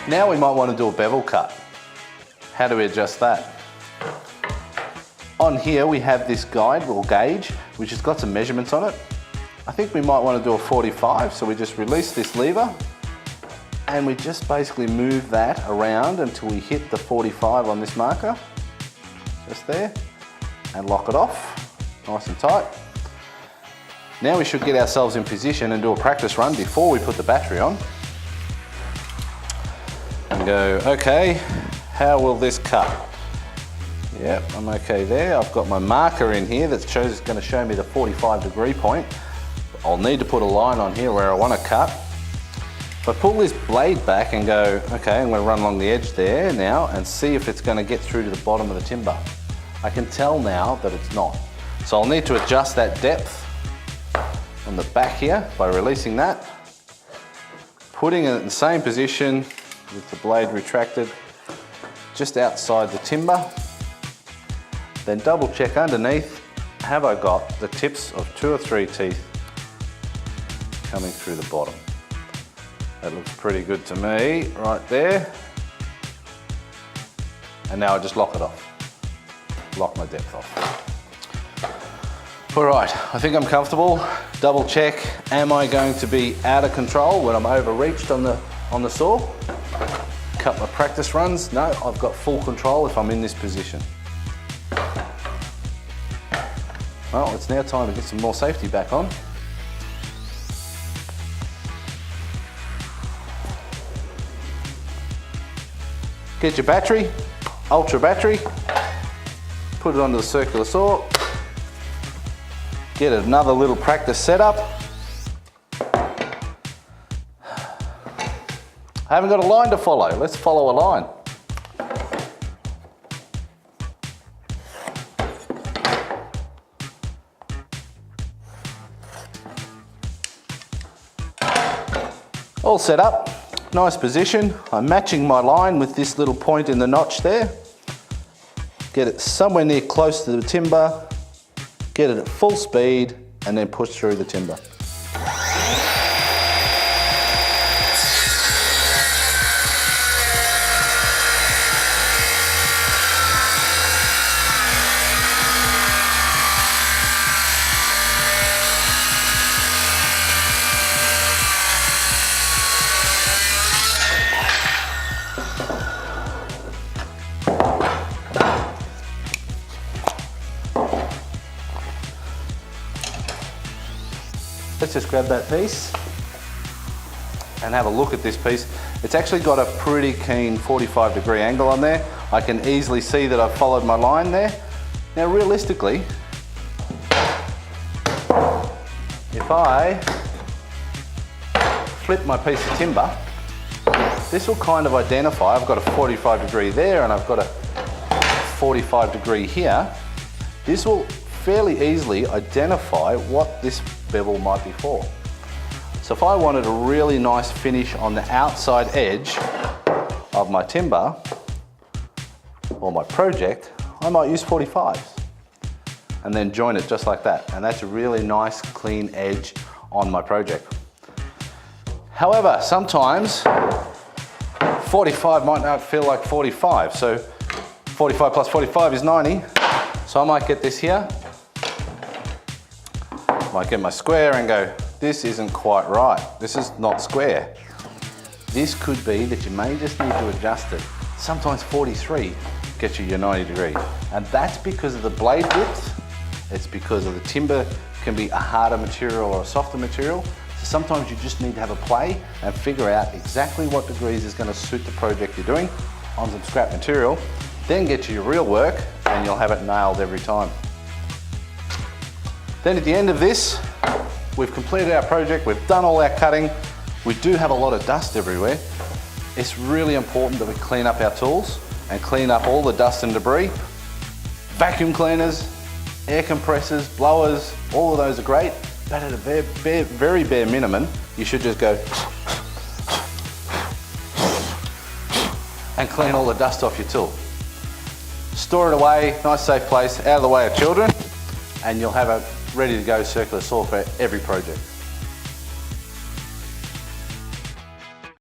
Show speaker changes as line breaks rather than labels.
Now we might want to do a bevel cut. How do we adjust that? On here we have this guide or gauge which has got some measurements on it. I think we might want to do a 45, so we just release this lever and we just basically move that around until we hit the 45 on this marker, just there, and lock it off, nice and tight. Now we should get ourselves in position and do a practice run before we put the battery on. And go, okay, how will this cut? Yep, I'm okay there. I've got my marker in here that shows it's going to show me the 45-degree point. I'll need to put a line on here where I want to cut. If I pull this blade back and go, okay, I'm going to run along the edge there now and see if it's going to get through to the bottom of the timber. I can tell now that it's not. So I'll need to adjust that depth on the back here by releasing that, putting it in the same position with the blade retracted just outside the timber. Then double check underneath, have I got the tips of 2 or 3 teeth coming through the bottom. That looks pretty good to me, right there. And now I just lock it off, lock my depth off. All right, I think I'm comfortable. Double check, am I going to be out of control when I'm overreached on the saw? Cut my practice runs. No, I've got full control if I'm in this position. Well, it's now time to get some more safety back on. Get your battery, ultra battery, put it onto the circular saw, get another little practice setup. I haven't got a line to follow, let's follow a line. All set up, nice position. I'm matching my line with this little point in the notch there. Get it somewhere near close to the timber, get it at full speed, and then push through the timber. Let's just grab that piece and have a look at this piece. It's actually got a pretty keen 45-degree angle on there. I can easily see that I've followed my line there. Now realistically, if I flip my piece of timber, this will kind of identify, I've got a 45-degree there and I've got a 45-degree here. This will fairly easily identify what this bevel might be for. So if I wanted a really nice finish on the outside edge of my timber or my project, I might use 45s and then join it just like that. And that's a really nice clean edge on my project. However, sometimes 45 might not feel like 45. So 45 plus 45 is 90. So I might get this here, might get my square and go, this isn't quite right. This is not square. This could be that you may just need to adjust it. Sometimes 43 gets you your 90 degree. And that's because of the blade width. It's because of the timber can be a harder material or a softer material. So sometimes you just need to have a play and figure out exactly what degrees is going to suit the project you're doing on some scrap material. Then get you your real work and you'll have it nailed every time. Then at the end of this, we've completed our project, we've done all our cutting. We do have a lot of dust everywhere. It's really important that we clean up our tools and clean up all the dust and debris. Vacuum cleaners, air compressors, blowers, all of those are great, but at a very bare minimum, you should just go and clean all the dust off your tool. Store it away, nice safe place, out of the way of children, and you'll have a ready to go circular saw for every project.